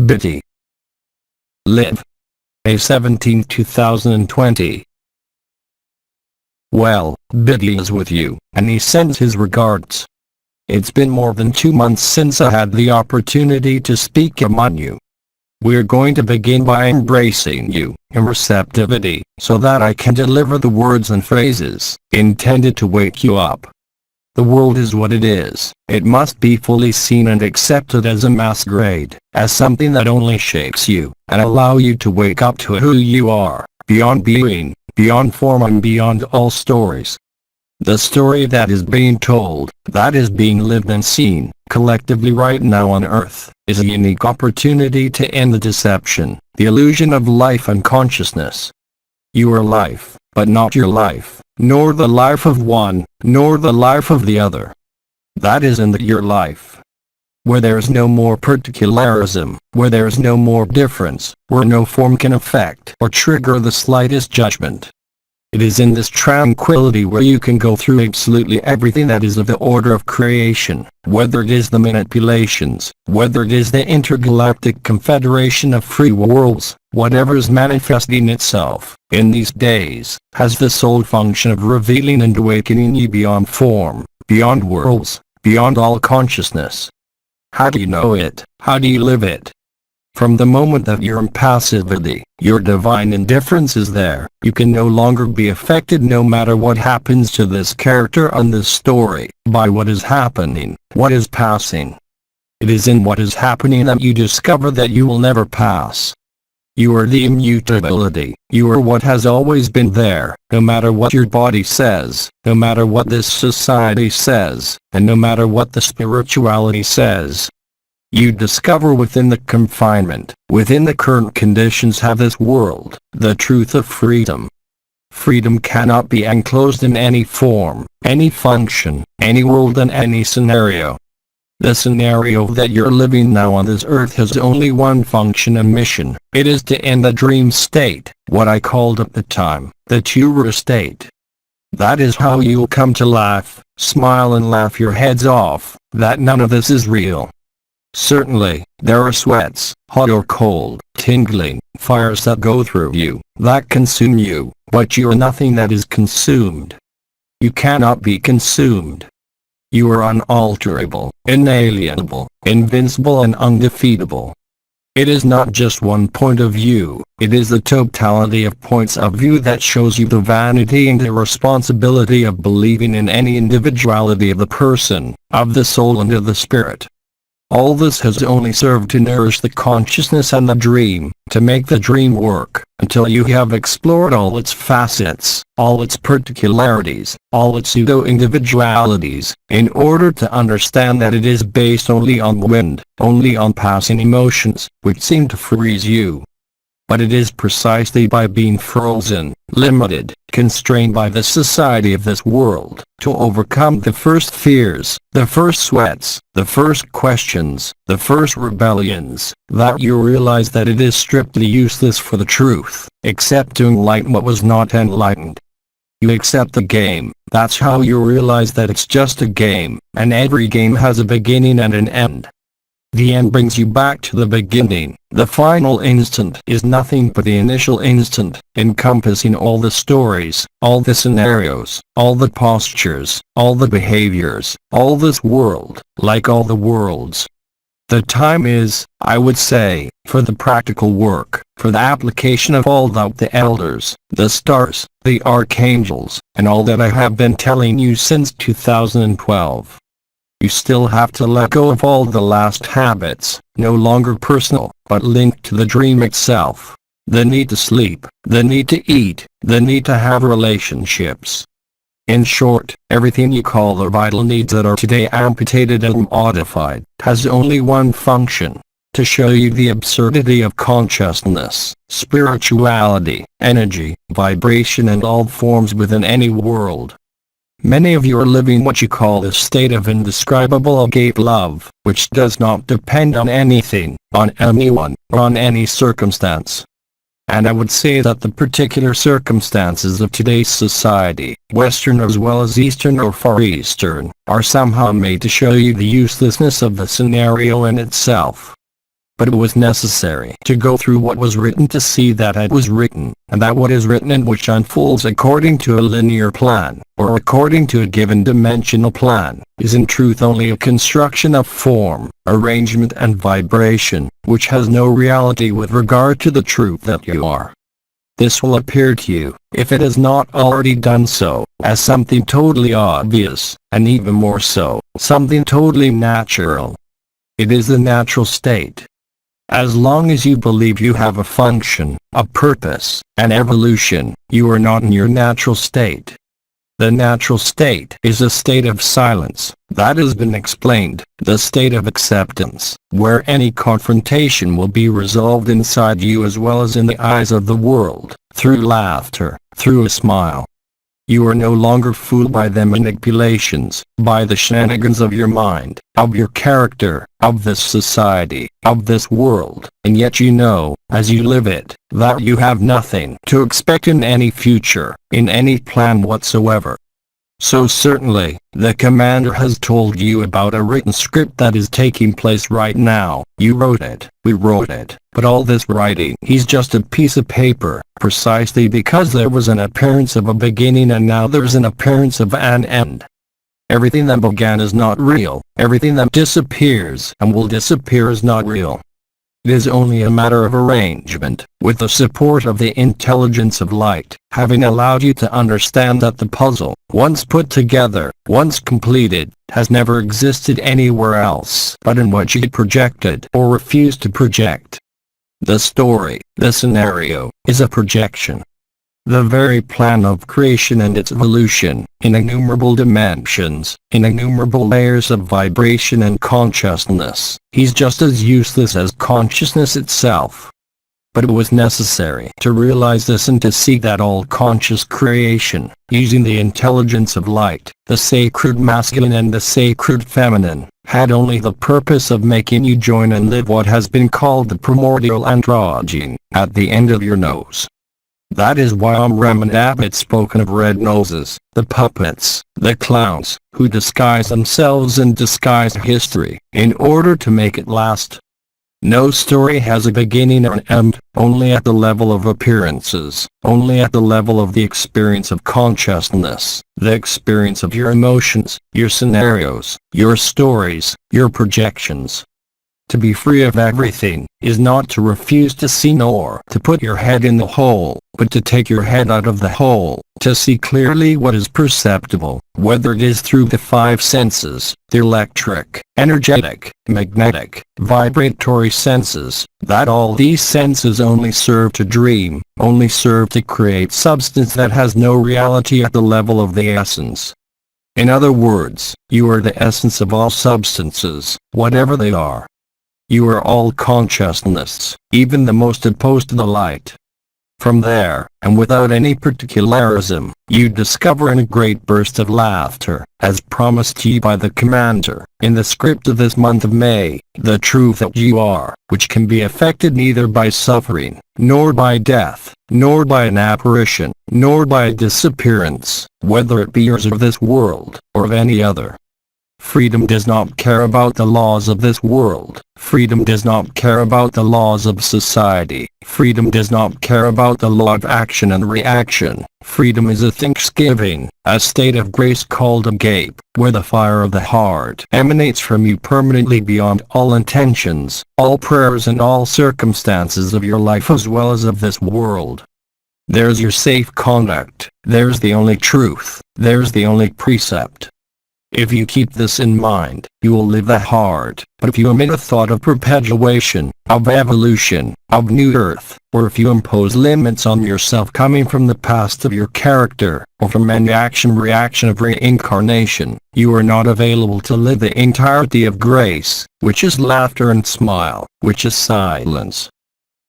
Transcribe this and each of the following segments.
BIDI. Live. May 17, 2020. Well, BIDI is with you, and he sends his regards. It's been more than 2 months since I had the opportunity to speak among you. We're going to begin by embracing you in receptivity, so that I can deliver the words and phrases intended to wake you up. The world is what it is. It must be fully seen and accepted as a masquerade, as something that only shakes you, and allow you to wake up to who you are, beyond being, beyond form and beyond all stories. The story that is being told, that is being lived and seen, collectively right now on Earth, is a unique opportunity to end the deception, the illusion of life and consciousness. You are life, but not your life, nor the life of one, nor the life of the other. That is in your life. Where there is no more particularism, where there is no more difference, where no form can affect or trigger the slightest judgment. It is in this tranquility where you can go through absolutely everything that is of the order of creation, whether it is the manipulations, whether it is the intergalactic confederation of free worlds, whatever is manifesting itself, in these days, has the sole function of revealing and awakening you beyond form, beyond worlds, beyond all consciousness. How do you know it? How do you live it? From the moment that your impassivity, your divine indifference is there, you can no longer be affected no matter what happens to this character on this story, by what is happening, what is passing. It is in what is happening that you discover that you will never pass. You are the immutability, you are what has always been there, no matter what your body says, no matter what this society says, and no matter what the spirituality says. You discover within the confinement, within the current conditions of this world, the truth of freedom. Freedom cannot be enclosed in any form, any function, any world and any scenario. The scenario that you're living now on this earth has only one function and mission. It is to end the dream state, what I called at the time, the OURO state. That is how you'll come to laugh, smile and laugh your heads off, that none of this is real. Certainly, there are sweats, hot or cold, tingling, fires that go through you, that consume you, but you are nothing that is consumed. You cannot be consumed. You are unalterable, inalienable, invincible and undefeatable. It is not just one point of view, it is the totality of points of view that shows you the vanity and irresponsibility of believing in any individuality of the person, of the soul and of the spirit. All this has only served to nourish the consciousness and the dream, to make the dream work, until you have explored all its facets, all its particularities, all its pseudo-individualities, in order to understand that it is based only on wind, only on passing emotions, which seem to freeze you. But it is precisely by being frozen, limited, constrained by the society of this world, to overcome the first fears, the first sweats, the first questions, the first rebellions, that you realize that it is strictly useless for the truth, except to enlighten what was not enlightened. You accept the game, that's how you realize that it's just a game, and every game has a beginning and an end. The end brings you back to the beginning. The final instant is nothing but the initial instant, encompassing all the stories, all the scenarios, all the postures, all the behaviors, all this world, like all the worlds. The time is, I would say, for the practical work, for the application of all that the elders, the stars, the archangels, and all that I have been telling you since 2012. You still have to let go of all the last habits, no longer personal, but linked to the dream itself. The need to sleep, the need to eat, the need to have relationships. In short, everything you call the vital needs that are today amputated and modified, has only one function: to show you the absurdity of consciousness, spirituality, energy, vibration and all forms within any world. Many of you are living what you call a state of indescribable agape love, which does not depend on anything, on anyone, or on any circumstance. And I would say that the particular circumstances of today's society, Western as well as Eastern or Far Eastern, are somehow made to show you the uselessness of the scenario in itself. But it was necessary to go through what was written to see that it was written, and that what is written and which unfolds according to a linear plan, or according to a given dimensional plan, is in truth only a construction of form, arrangement and vibration, which has no reality with regard to the truth that you are. This will appear to you, if it has not already done so, as something totally obvious, and even more so, something totally natural. It is the natural state. As long as you believe you have a function, a purpose, an evolution, you are not in your natural state. The natural state is a state of silence, that has been explained, the state of acceptance, where any confrontation will be resolved inside you as well as in the eyes of the world, through laughter, through a smile. You are no longer fooled by the manipulations, by the shenanigans of your mind, of your character, of this society, of this world, and yet you know, as you live it, that you have nothing to expect in any future, in any plan whatsoever. So certainly, the commander has told you about a written script that is taking place right now. You wrote it, we wrote it, but all this writing is just a piece of paper, precisely because there was an appearance of a beginning and now there's an appearance of an end. Everything that began is not real, everything that disappears and will disappear is not real. It is only a matter of arrangement, with the support of the intelligence of light, having allowed you to understand that the puzzle, once put together, once completed, has never existed anywhere else but in what you projected or refused to project. The story, the scenario, is a projection. The very plan of creation and its evolution, in innumerable dimensions, in innumerable layers of vibration and consciousness, is just as useless as consciousness itself. But it was necessary to realize this and to see that all conscious creation, using the intelligence of light, the sacred masculine and the sacred feminine, had only the purpose of making you join and live what has been called the primordial androgyne, at the end of your nose. That is why Omram and Abbott spoken of red noses, the puppets, the clowns, who disguise themselves and disguise history, in order to make it last. No story has a beginning or an end, only at the level of appearances, only at the level of the experience of consciousness, the experience of your emotions, your scenarios, your stories, your projections. To be free of everything, is not to refuse to see nor to put your head in the hole, but to take your head out of the hole, to see clearly what is perceptible, whether it is through the five senses, the electric, energetic, magnetic, vibratory senses, that all these senses only serve to dream, only serve to create substance that has no reality at the level of the essence. In other words, you are the essence of all substances, whatever they are. You are all consciousness, even the most opposed to the light. From there, and without any particularism, you discover in a great burst of laughter, as promised to you by the commander, in the script of this month of May, the truth that you are, which can be affected neither by suffering, nor by death, nor by an apparition, nor by a disappearance, whether it be yours or of this world, or of any other. Freedom does not care about the laws of this world. Freedom does not care about the laws of society. Freedom does not care about the law of action and reaction. Freedom is a thanksgiving, a state of grace called Agapè, where the fire of the heart emanates from you permanently beyond all intentions, all prayers and all circumstances of your life as well as of this world. There's your safe conduct, there's the only truth, there's the only precept. If you keep this in mind, you will live the heart, but if you emit a thought of perpetuation, of evolution, of new earth, or if you impose limits on yourself coming from the past of your character, or from any action-reaction of reincarnation, you are not available to live the entirety of grace, which is laughter and smile, which is silence.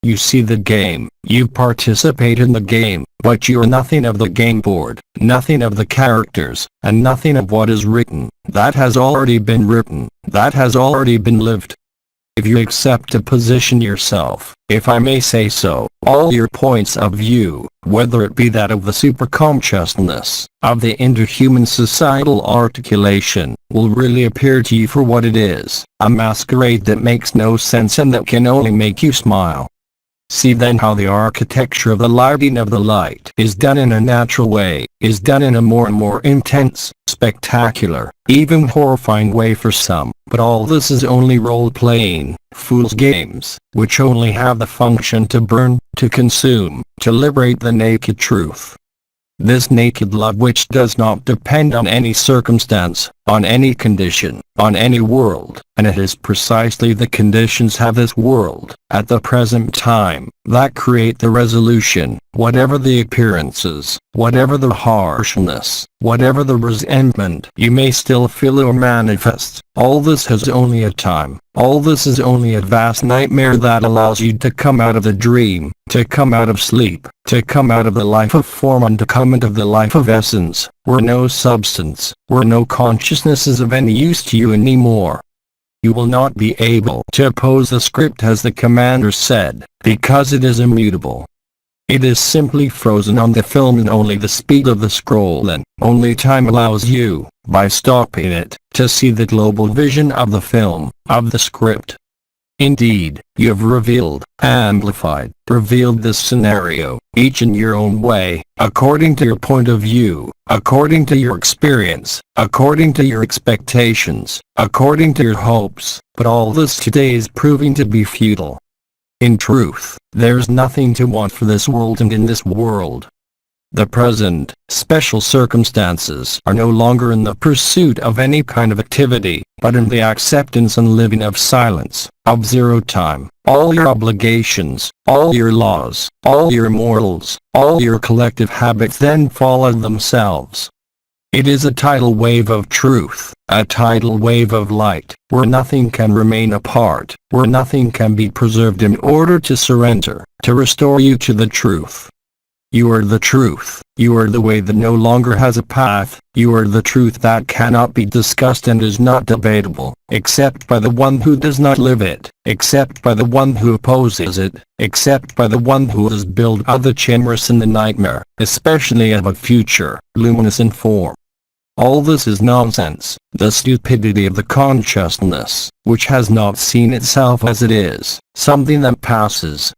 You see the game, you participate in the game, but you are nothing of the game board, nothing of the characters, and nothing of what is written. That has already been written, that has already been lived. If you accept to position yourself, if I may say so, all your points of view, whether it be that of the superconsciousness, of the interhuman societal articulation, will really appear to you for what it is, a masquerade that makes no sense and that can only make you smile. See then how the architecture of the lighting of the light is done in a natural way, is done in a more and more intense, spectacular, even horrifying way for some, but all this is only role-playing, fool's games, which only have the function to burn, to consume, to liberate the naked truth. This naked love which does not depend on any circumstance, on any condition, on any world, and it is precisely the conditions of this world, at the present time, that create the resolution, whatever the appearances, whatever the harshness, whatever the resentment you may still feel or manifest, all this has only a time, all this is only a vast nightmare that allows you to come out of the dream, to come out of sleep, to come out of the life of form and to come into the life of essence, where no substance, where no consciousness is of any use to you anymore. You will not be able to oppose the script as the commander said, because it is immutable. It is simply frozen on the film and only the speed of the scroll and only time allows you, by stopping it, to see the global vision of the film, of the script. Indeed, you have revealed, amplified, revealed this scenario, each in your own way, according to your point of view, according to your experience, according to your expectations, according to your hopes, but all this today is proving to be futile. In truth, there's nothing to want for this world and in this world. The present, special circumstances are no longer in the pursuit of any kind of activity, but in the acceptance and living of silence, of zero time. All your obligations, all your laws, all your morals, all your collective habits then follow themselves. It is a tidal wave of truth, a tidal wave of light, where nothing can remain apart, where nothing can be preserved in order to surrender, to restore you to the truth. You are the truth, you are the way that no longer has a path, you are the truth that cannot be discussed and is not debatable, except by the one who does not live it, except by the one who opposes it, except by the one who has built of the chimeras and the nightmare, especially of a future, luminous in form. All this is nonsense, the stupidity of the consciousness, which has not seen itself as it is, something that passes.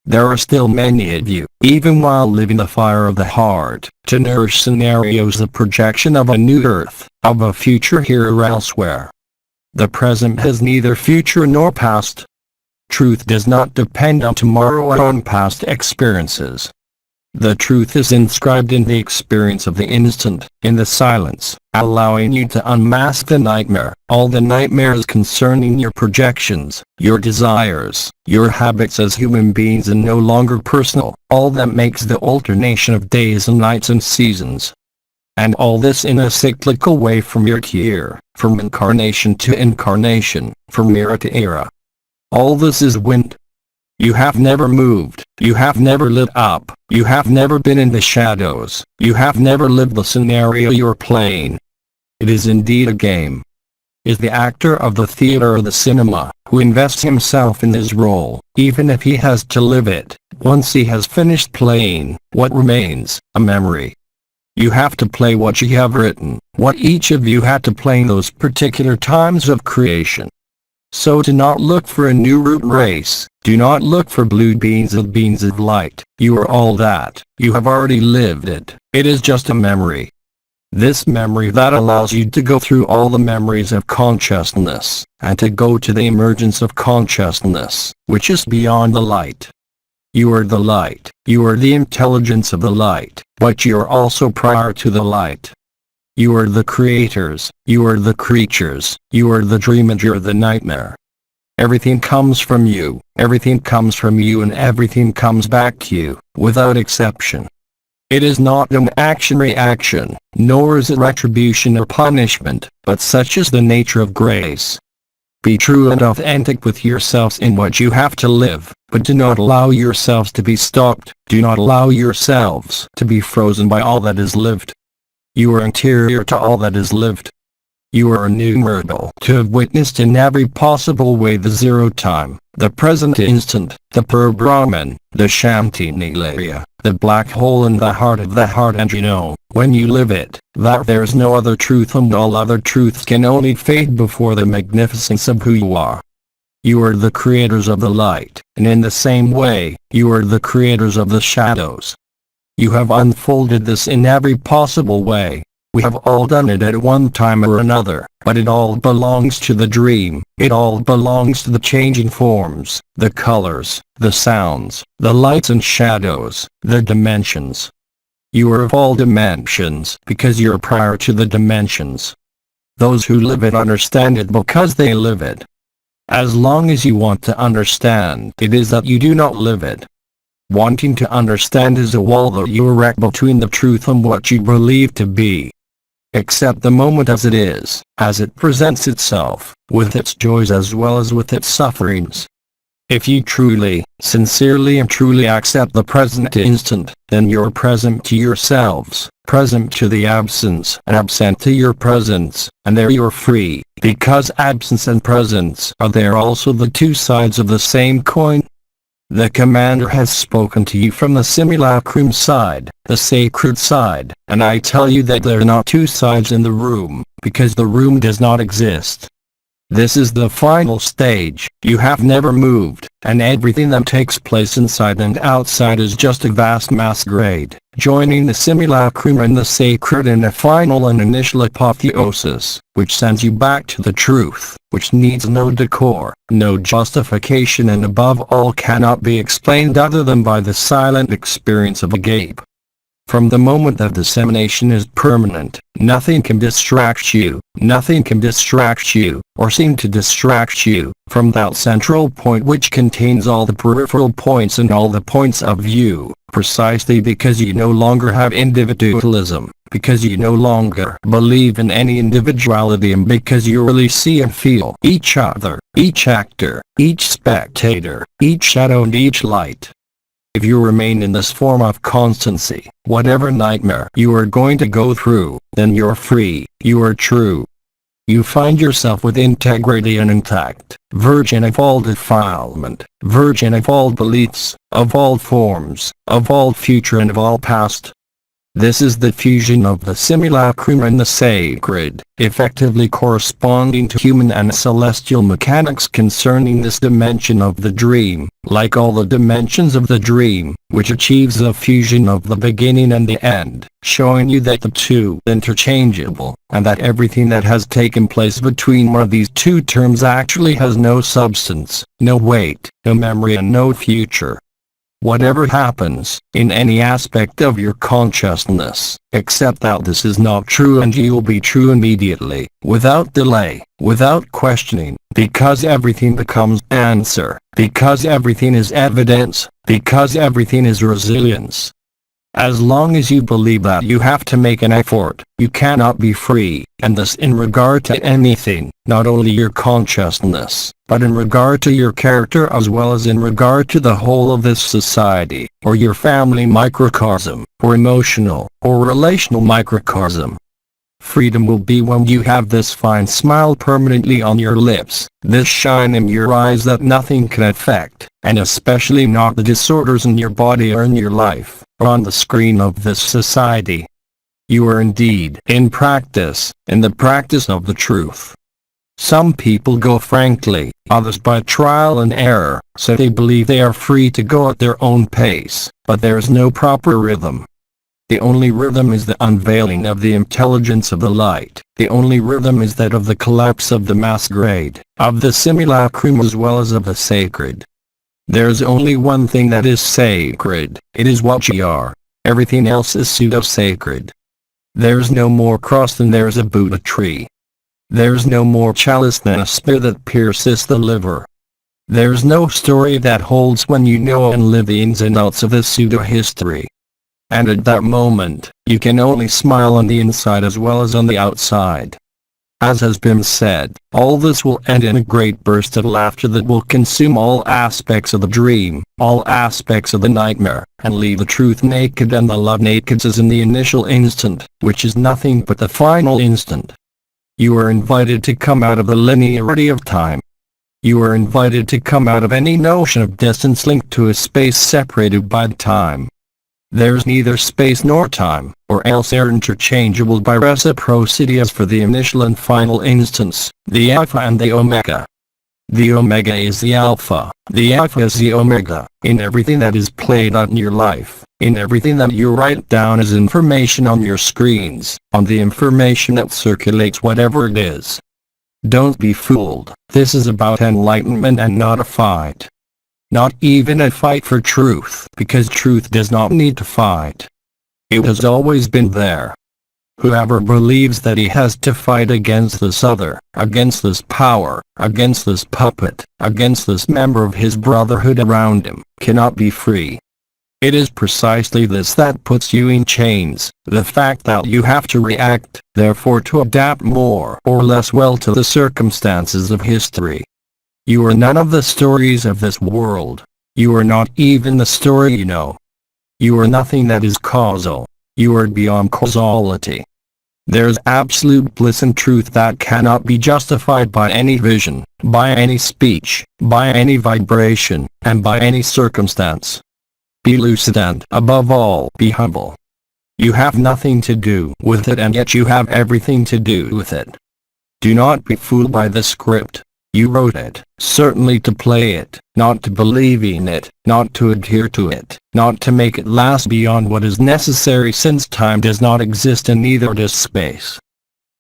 There are still many of you, even while living the fire of the heart, to nourish scenarios of projection of a new earth, of a future here or elsewhere. The present has neither future nor past. Truth does not depend on tomorrow or on past experiences. The truth is inscribed in the experience of the instant, in the silence, allowing you to unmask the nightmare, all the nightmares concerning your projections, your desires, your habits as human beings and no longer personal, all that makes the alternation of days and nights and seasons. And all this in a cyclical way from year to year, from incarnation to incarnation, from era to era. All this is wind. You have never moved, you have never lit up, you have never been in the shadows, you have never lived the scenario you're playing. It is indeed a game. Is the actor of the theater or the cinema, who invests himself in his role, even if he has to live it, once he has finished playing, what remains? A memory. You have to play what you have written, what each of you had to play in those particular times of creation. So do not look for a new root race, do not look for blue beans of light, you are all that, you have already lived it, it is just a memory. This memory that allows you to go through all the memories of consciousness, and to go to the emergence of consciousness, which is beyond the light. You are the light, you are the intelligence of the light, but you are also prior to the light. You are the creators, you are the creatures, you are the dream and you're the nightmare. Everything comes from you, everything comes from you and everything comes back to you, without exception. It is not an action-reaction, nor is it retribution or punishment, but such is the nature of grace. Be true and authentic with yourselves in what you have to live, but do not allow yourselves to be stopped, do not allow yourselves to be frozen by all that is lived. You are interior to all that is lived. You are innumerable to have witnessed in every possible way the zero time, the present instant, the Pur-Brahman, the Shanti Nilaya, the black hole in the heart of the heart, and you know, when you live it, that there is no other truth and all other truths can only fade before the magnificence of who you are. You are the creators of the light, and in the same way, you are the creators of the shadows. You have unfolded this in every possible way. We have all done it at one time or another, but it all belongs to the dream, it all belongs to the changing forms, the colors, the sounds, the lights and shadows, the dimensions. You are of all dimensions because you're prior to the dimensions. Those who live it understand it because they live it. As long as you want to understand, it is that you do not live it. Wanting to understand is a wall that you erect between the truth and what you believe to be. Accept the moment as it is, as it presents itself, with its joys as well as with its sufferings. If you truly, sincerely and truly accept the present instant, then you're present to yourselves, present to the absence, and absent to your presence, and there you're free, because absence and presence are there also the two sides of the same coin. The commander has spoken to you from the simulacrum side, the sacred side, and I tell you that there are not two sides in the room, because the room does not exist. This is the final stage. You have never moved, and everything that takes place inside and outside is just a vast masquerade, joining the simulacrum and the sacred in a final and initial apotheosis, which sends you back to the truth, which needs no decor, no justification, and above all cannot be explained other than by the silent experience of Agapè. From the moment that dissemination is permanent, nothing can distract you, or seem to distract you, from that central point which contains all the peripheral points and all the points of view, precisely because you no longer have individualism, because you no longer believe in any individuality, and because you really see and feel each other, each actor, each spectator, each shadow and each light. If you remain in this form of constancy, whatever nightmare you are going to go through, then you're free, you are true. You find yourself with integrity and intact, virgin of all defilement, virgin of all beliefs, of all forms, of all future and of all past. This is the fusion of the simulacrum and the sacred, effectively corresponding to human and celestial mechanics concerning this dimension of the dream, like all the dimensions of the dream, which achieves the fusion of the beginning and the end, showing you that the two are interchangeable, and that everything that has taken place between one of these two terms actually has no substance, no weight, no memory and no future. Whatever happens, in any aspect of your consciousness, accept that this is not true, and you will be true immediately, without delay, without questioning, because everything becomes answer, because everything is evidence, because everything is resilience. As long as you believe that you have to make an effort, you cannot be free, and this in regard to anything, not only your consciousness, but in regard to your character as well as in regard to the whole of this society, or your family microcosm, or emotional, or relational microcosm. Freedom will be when you have this fine smile permanently on your lips, this shine in your eyes that nothing can affect, and especially not the disorders in your body or in your life, or on the screen of this society. You are indeed in practice, in the practice of the truth. Some people go frankly, others by trial and error, so they believe they are free to go at their own pace, but there is no proper rhythm. The only rhythm is the unveiling of the intelligence of the light. The only rhythm is that of the collapse of the masquerade, of the simulacrum as well as of the sacred. There's only one thing that is sacred, it is what you are. Everything else is pseudo-sacred. There's no more cross than there's a Buddha tree. There's no more chalice than a spear that pierces the liver. There's no story that holds when you know and live the ins and outs of this pseudo-history. And at that moment, you can only smile on the inside as well as on the outside. As has been said, all this will end in a great burst of laughter that will consume all aspects of the dream, all aspects of the nightmare, and leave the truth naked and the love naked as in the initial instant, which is nothing but the final instant. You are invited to come out of the linearity of time. You are invited to come out of any notion of distance linked to a space separated by time. There's neither space nor time, or else they're interchangeable by reciprocity as for the initial and final instance, the Alpha and the Omega. The Omega is the Alpha, the Alpha is the Omega, in everything that is played out in your life, in everything that you write down as information on your screens, on the information that circulates whatever it is. Don't be fooled, this is about enlightenment and not a fight. Not even a fight for truth, because truth does not need to fight. It has always been there. Whoever believes that he has to fight against this other, against this power, against this puppet, against this member of his brotherhood around him, cannot be free. It is precisely this that puts you in chains, the fact that you have to react, therefore to adapt more or less well to the circumstances of history. You are none of the stories of this world. You are not even the story you know. You are nothing that is causal. You are beyond causality. There's absolute bliss and truth that cannot be justified by any vision, by any speech, by any vibration, and by any circumstance. Be lucid and, above all, be humble. You have nothing to do with it and yet you have everything to do with it. Do not be fooled by the script. You wrote it, certainly to play it, not to believe in it, not to adhere to it, not to make it last beyond what is necessary since time does not exist and neither does space.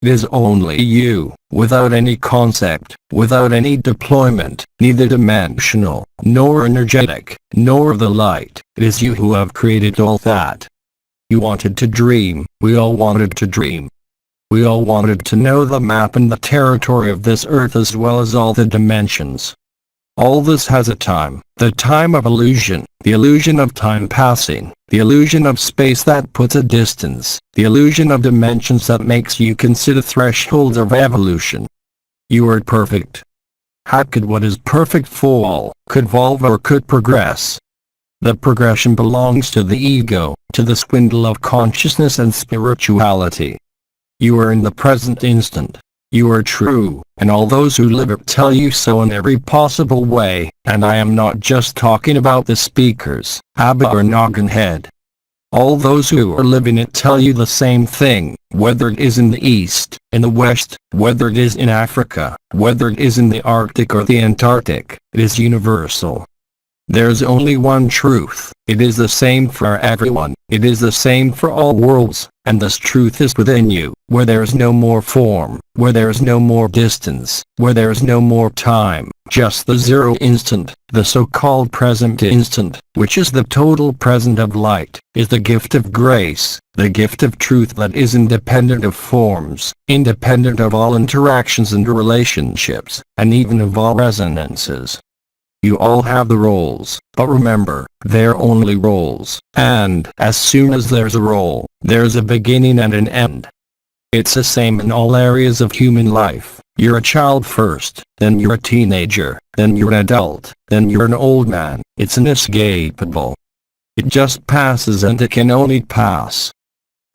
It is only you, without any concept, without any deployment, neither dimensional, nor energetic, nor the light. It is you who have created all that. You wanted to dream, we all wanted to dream. We all wanted to know the map and the territory of this earth as well as all the dimensions. All this has a time, the time of illusion, the illusion of time passing, the illusion of space that puts a distance, the illusion of dimensions that makes you consider thresholds of evolution. You are perfect. How could what is perfect fall, could evolve or could progress? The progression belongs to the ego, to the swindle of consciousness and spirituality. You are in the present instant. You are true, and all those who live it tell you so in every possible way, and I am not just talking about the speakers, Abba or Noggin Head. All those who are living it tell you the same thing, whether it is in the East, in the West, whether it is in Africa, whether it is in the Arctic or the Antarctic, it is universal. There's only one truth, it is the same for everyone, it is the same for all worlds, and this truth is within you, where there is no more form, where there is no more distance, where there is no more time, just the zero instant, the so-called present instant, which is the total present of light, is the gift of grace, the gift of truth that is independent of forms, independent of all interactions and relationships, and even of all resonances. You all have the roles, but remember, they're only roles, and as soon as there's a role, there's a beginning and an end. It's the same in all areas of human life. You're a child first, then you're a teenager, then you're an adult, then you're an old man. It's inescapable. It just passes and it can only pass.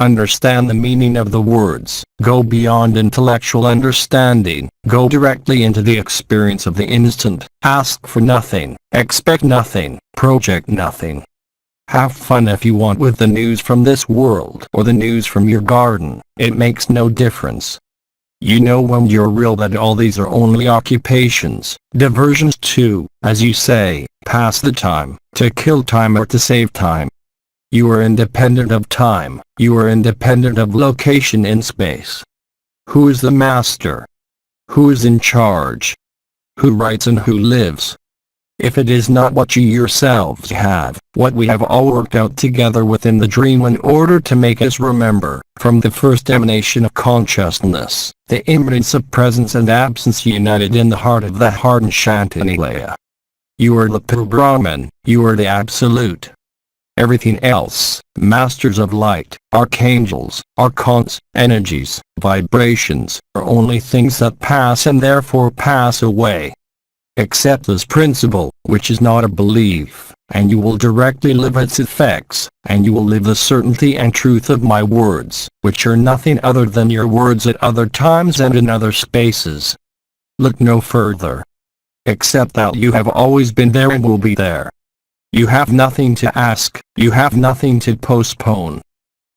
Understand the meaning of the words, go beyond intellectual understanding, go directly into the experience of the instant, ask for nothing, expect nothing, project nothing. Have fun if you want with the news from this world or the news from your garden, it makes no difference. You know when you're real that all these are only occupations, diversions to, as you say, pass the time, to kill time or to save time. You are independent of time, you are independent of location in space. Who is the master? Who is in charge? Who writes and who lives? If it is not what you yourselves have, what we have all worked out together within the dream in order to make us remember, from the first emanation of consciousness, the immanence of presence and absence united in the heart of the heart and Shantinilaya. You are the pure Brahman, you are the Absolute. Everything else, masters of light, archangels, archons, energies, vibrations, are only things that pass and therefore pass away. Accept this principle, which is not a belief, and you will directly live its effects, and you will live the certainty and truth of my words, which are nothing other than your words at other times and in other spaces. Look no further. Accept that you have always been there and will be there. You have nothing to ask, you have nothing to postpone.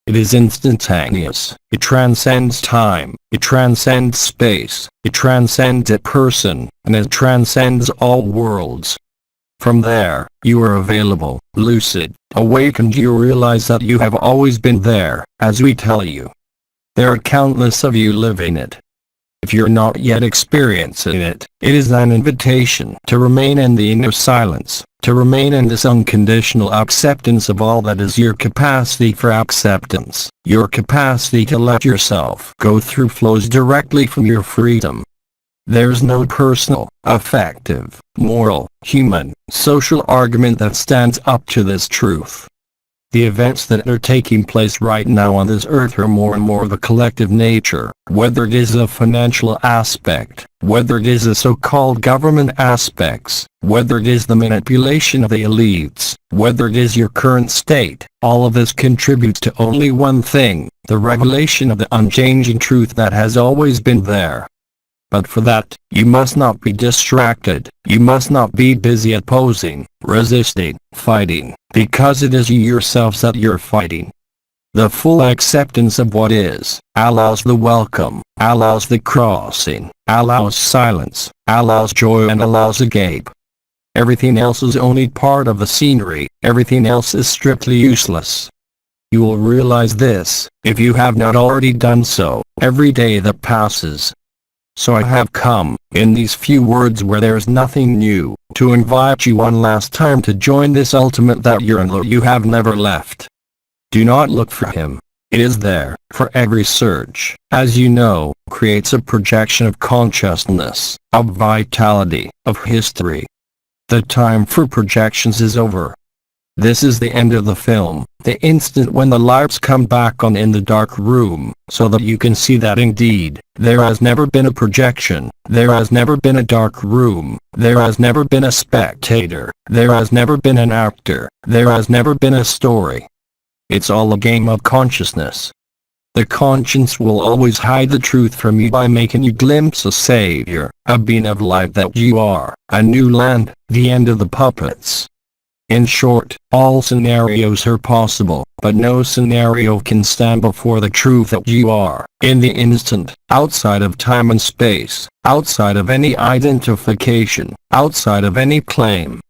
It is instantaneous, it transcends time, it transcends space, it transcends a person, and it transcends all worlds. From there, you are available, lucid, awakened. You realize that you have always been there, as we tell you. There are countless of you living it. If you're not yet experiencing it, it is an invitation to remain in the inner silence, to remain in this unconditional acceptance of all that is your capacity for acceptance, your capacity to let yourself go through flows directly from your freedom. There's no personal, affective, moral, human, social argument that stands up to this truth. The events that are taking place right now on this earth are more and more of a collective nature, whether it is a financial aspect, whether it is the so-called government aspects, whether it is the manipulation of the elites, whether it is your current state. All of this contributes to only one thing, the revelation of the unchanging truth that has always been there. But for that, you must not be distracted, you must not be busy opposing, resisting, fighting, because it is you yourselves that you're fighting. The full acceptance of what is, allows the welcome, allows the crossing, allows silence, allows joy and allows agape. Everything else is only part of the scenery, everything else is strictly useless. You will realize this, if you have not already done so, every day that passes. So I have come, in these few words where there is nothing new, to invite you one last time to join this ultimate that you're in that you have never left. Do not look for him. It is there, for every search, as you know, creates a projection of consciousness, of vitality, of history. The time for projections is over. This is the end of the film, the instant when the lights come back on in the dark room, so that you can see that indeed, there has never been a projection, there has never been a dark room, there has never been a spectator, there has never been an actor, there has never been a story. It's all a game of consciousness. The conscience will always hide the truth from you by making you glimpse a savior, a being of light that you are, a new land, the end of the puppets. In short, all scenarios are possible, but no scenario can stand before the truth that you are, in the instant, outside of time and space, outside of any identification, outside of any claim.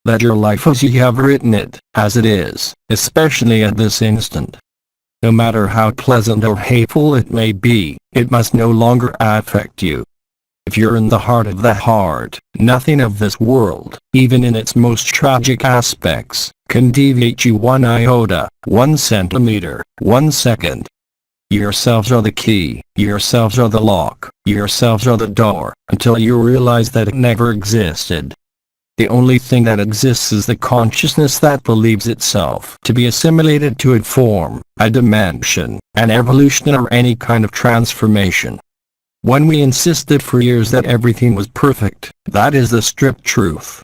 That your life as you have written it, as it is, especially at this instant. No matter how pleasant or hateful it may be, it must no longer affect you. If you're in the heart of the heart, nothing of this world, even in its most tragic aspects, can deviate you 1 iota, 1 centimeter, 1 second. Yourselves are the key, yourselves are the lock, yourselves are the door, until you realize that it never existed. The only thing that exists is the consciousness that believes itself to be assimilated to a form, a dimension, an evolution or any kind of transformation. When we insisted for years that everything was perfect, that is the strict truth.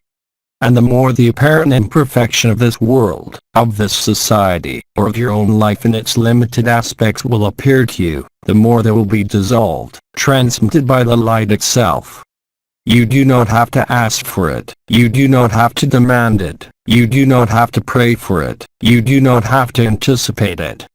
And the more the apparent imperfection of this world, of this society, or of your own life in its limited aspects will appear to you, the more they will be dissolved, transmuted by the light itself. You do not have to ask for it, you do not have to demand it, you do not have to pray for it, you do not have to anticipate it.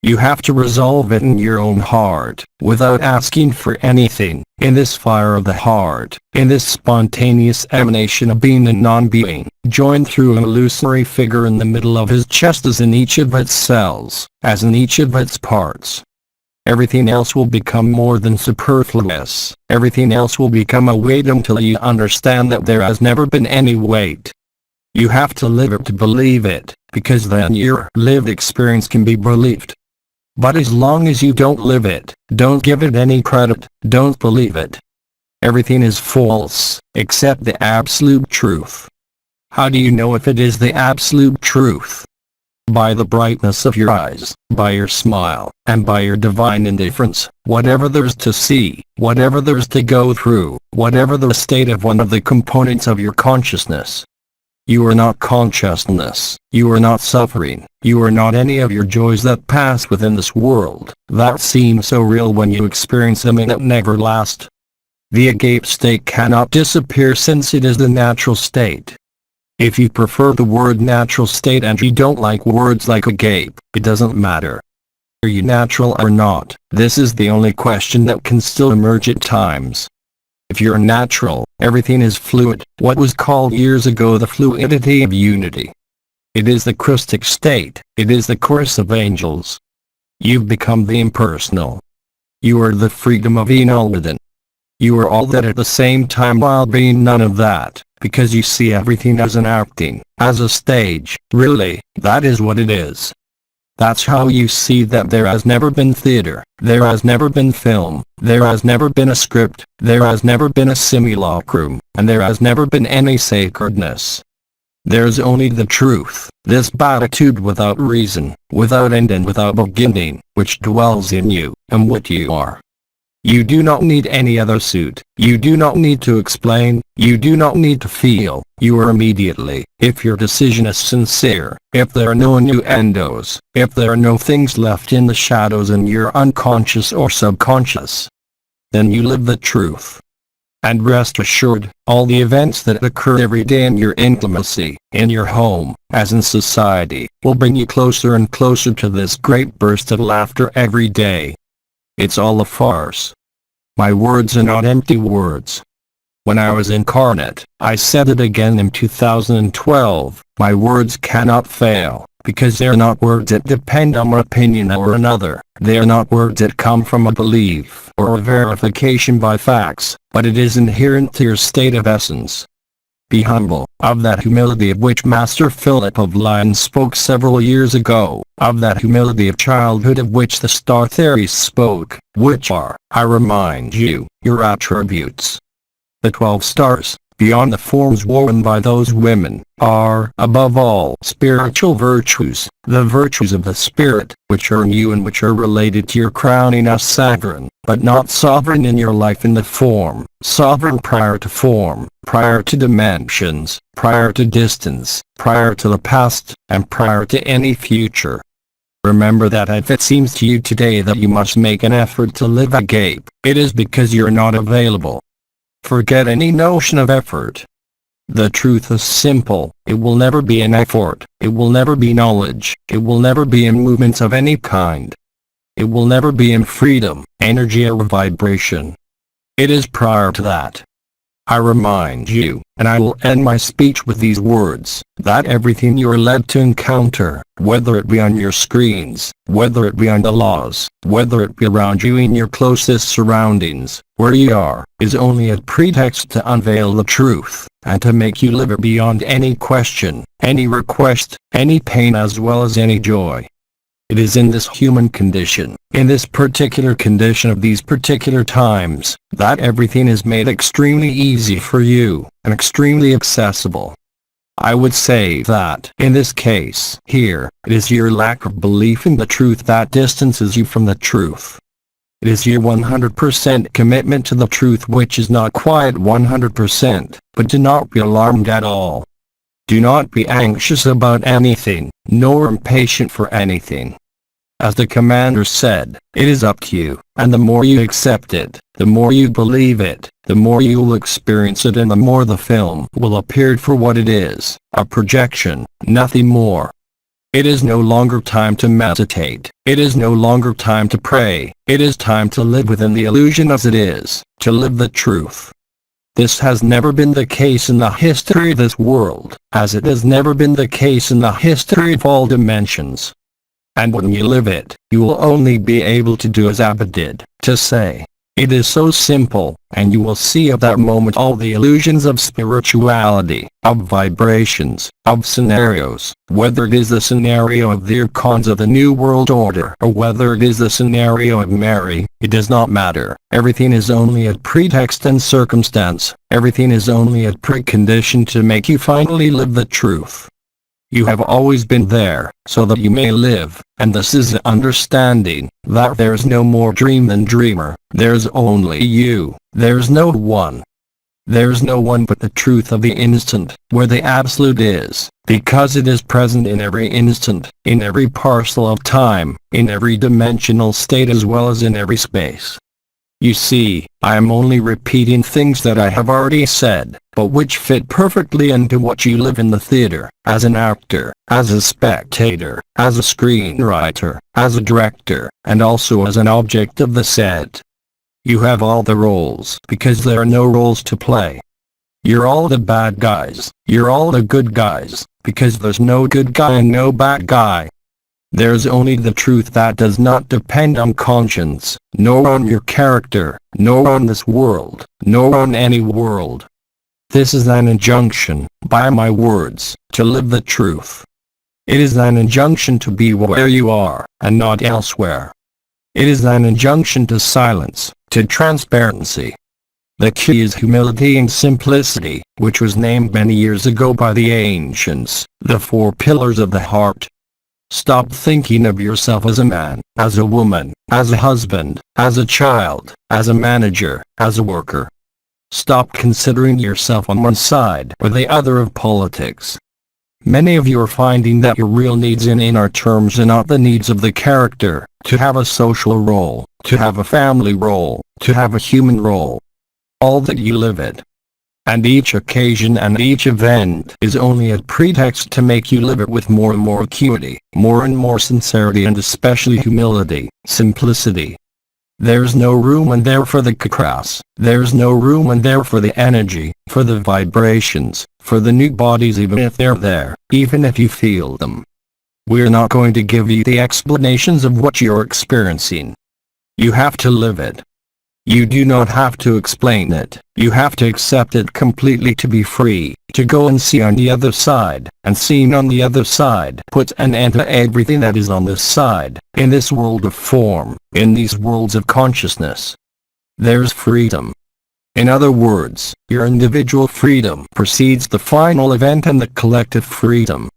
You have to resolve it in your own heart, without asking for anything, in this fire of the heart, in this spontaneous emanation of being and non-being, joined through an illusory figure in the middle of his chest as in each of its cells, as in each of its parts. Everything else will become more than superfluous, everything else will become a weight until you understand that there has never been any weight. You have to live it to believe it, because then your lived experience can be believed. But as long as you don't live it, don't give it any credit, don't believe it. Everything is false, except the absolute truth. How do you know if it is the absolute truth? By the brightness of your eyes, by your smile, and by your divine indifference, whatever there's to see, whatever there's to go through, whatever the state of one of the components of your consciousness. You are not consciousness, you are not suffering, you are not any of your joys that pass within this world, that seem so real when you experience them and that never last. The agape state cannot disappear since it is the natural state. If you prefer the word natural state and you don't like words like agape, it doesn't matter. Are you natural or not? This is the only question that can still emerge at times. If you're natural, everything is fluid, what was called years ago the fluidity of unity. It is the Christic state, it is the chorus of angels. You've become the impersonal. You are the freedom of Enolwithin. You are all that at the same time while being none of that, because you see everything as an acting, as a stage. Really, that is what it is. That's how you see that there has never been theater, there has never been film, there has never been a script, there has never been a simulacrum, and there has never been any sacredness. There's only the truth, this beatitude without reason, without end and without beginning, which dwells in you, and what you are. You do not need any other suit, you do not need to explain, you do not need to feel, you are immediately, if your decision is sincere, if there are no innuendos, if there are no things left in the shadows in your unconscious or subconscious. Then you live the truth. And rest assured, all the events that occur every day in your intimacy, in your home, as in society, will bring you closer and closer to this great burst of laughter every day. It's all a farce. My words are not empty words. When I was incarnate, I said it again in 2012, my words cannot fail, because they're not words that depend on one opinion or another, they are not words that come from a belief or a verification by facts, but it is inherent to your state of essence. Be humble, of that humility of which Master Philip of Lyons spoke several years ago, of that humility of childhood of which the star theories spoke, which are, I remind you, your attributes. The 12 stars, beyond the forms worn by those women, are, above all, spiritual virtues, the virtues of the spirit, which are in you and which are related to your crowning as sovereign, but not sovereign in your life in the form, sovereign prior to form, prior to dimensions, prior to distance, prior to the past, and prior to any future. Remember that if it seems to you today that you must make an effort to live agape, it is because you're not available. Forget any notion of effort. The truth is simple, it will never be an effort, it will never be knowledge, it will never be in movements of any kind. It will never be in freedom, energy or vibration. It is prior to that. I remind you, and I will end my speech with these words, that everything you are led to encounter, whether it be on your screens, whether it be on the laws, whether it be around you in your closest surroundings, where you are, is only a pretext to unveil the truth, and to make you live it beyond any question, any request, any pain as well as any joy. It is in this human condition, in this particular condition of these particular times, that everything is made extremely easy for you, and extremely accessible. I would say that, in this case, here, it is your lack of belief in the truth that distances you from the truth. It is your 100% commitment to the truth which is not quite 100%, but do not be alarmed at all. Do not be anxious about anything, nor impatient for anything. As the commander said, it is up to you, and the more you accept it, the more you believe it, the more you will experience it and the more the film will appear for what it is, a projection, nothing more. It is no longer time to meditate, it is no longer time to pray, it is time to live within the illusion as it is, to live the truth. This has never been the case in the history of this world, as it has never been the case in the history of all dimensions. And when you live it, you will only be able to do as Agapè did, to say, it is so simple, and you will see at that moment all the illusions of spirituality, of vibrations, of scenarios, whether it is the scenario of the archons of the New World Order or whether it is the scenario of Mary, it does not matter. Everything is only a pretext and circumstance, everything is only a precondition to make you finally live the truth. You have always been there, so that you may live, and this is the understanding, that there's no more dream than dreamer, there's only you, there's no one. There's no one but the truth of the instant, where the absolute is, because it is present in every instant, in every parcel of time, in every dimensional state as well as in every space. You see, I am only repeating things that I have already said, but which fit perfectly into what you live in the theater, as an actor, as a spectator, as a screenwriter, as a director, and also as an object of the set. You have all the roles because there are no roles to play. You're all the bad guys, you're all the good guys, because there's no good guy and no bad guy. There's only the truth that does not depend on conscience, nor on your character, nor on this world, nor on any world. This is an injunction, by my words, to live the truth. It is an injunction to be where you are, and not elsewhere. It is an injunction to silence, to transparency. The key is humility and simplicity, which was named many years ago by the ancients, the 4 pillars of the heart. Stop thinking of yourself as a man, as a woman, as a husband, as a child, as a manager, as a worker. Stop considering yourself on one side or the other of politics. Many of you are finding that your real needs in inner terms are not the needs of the character, to have a social role, to have a family role, to have a human role. All that you live it. And each occasion and each event is only a pretext to make you live it with more and more acuity, more and more sincerity and especially humility, simplicity. There's no room in there for the crass, there's no room in there for the energy, for the vibrations, for the new bodies even if they're there, even if you feel them. We're not going to give you the explanations of what you're experiencing. You have to live it. You do not have to explain it, you have to accept it completely to be free, to go and see on the other side, and seeing on the other side puts an end to everything that is on this side, in this world of form, in these worlds of consciousness. There's freedom. In other words, your individual freedom precedes the final event and the collective freedom.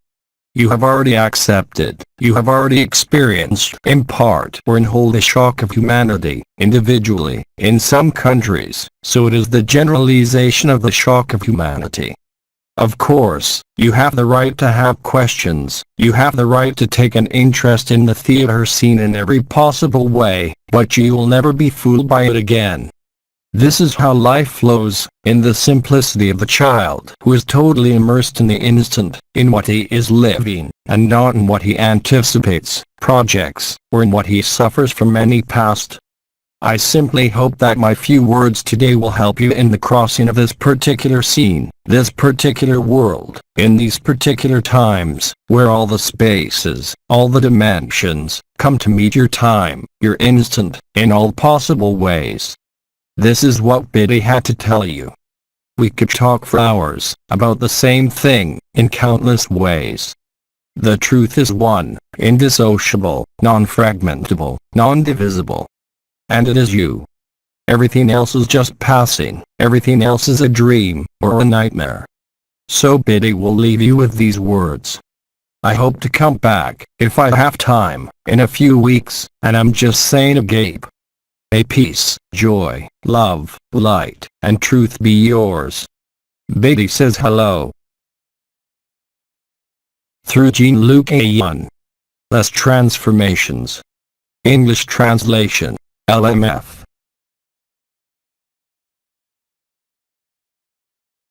You have already accepted, you have already experienced, in part or in whole, the shock of humanity, individually, in some countries, so it is the generalization of the shock of humanity. Of course, you have the right to have questions, you have the right to take an interest in the theater scene in every possible way, but you will never be fooled by it again. This is how life flows, in the simplicity of the child who is totally immersed in the instant, in what he is living, and not in what he anticipates, projects, or in what he suffers from any past. I simply hope that my few words today will help you in the crossing of this particular scene, this particular world, in these particular times, where all the spaces, all the dimensions, come to meet your time, your instant, in all possible ways. This is what BIDI had to tell you. We could talk for hours, about the same thing, in countless ways. The truth is one, indissociable, non-fragmentable, non-divisible. And it is you. Everything else is just passing, everything else is a dream, or a nightmare. So BIDI will leave you with these words. I hope to come back, if I have time, in a few weeks, and I'm just saying Agapè. May peace, joy, love, light, and truth be yours. BIDI says hello. Through Jean-Luc Ayoun. Less transformations. English translation, LMF.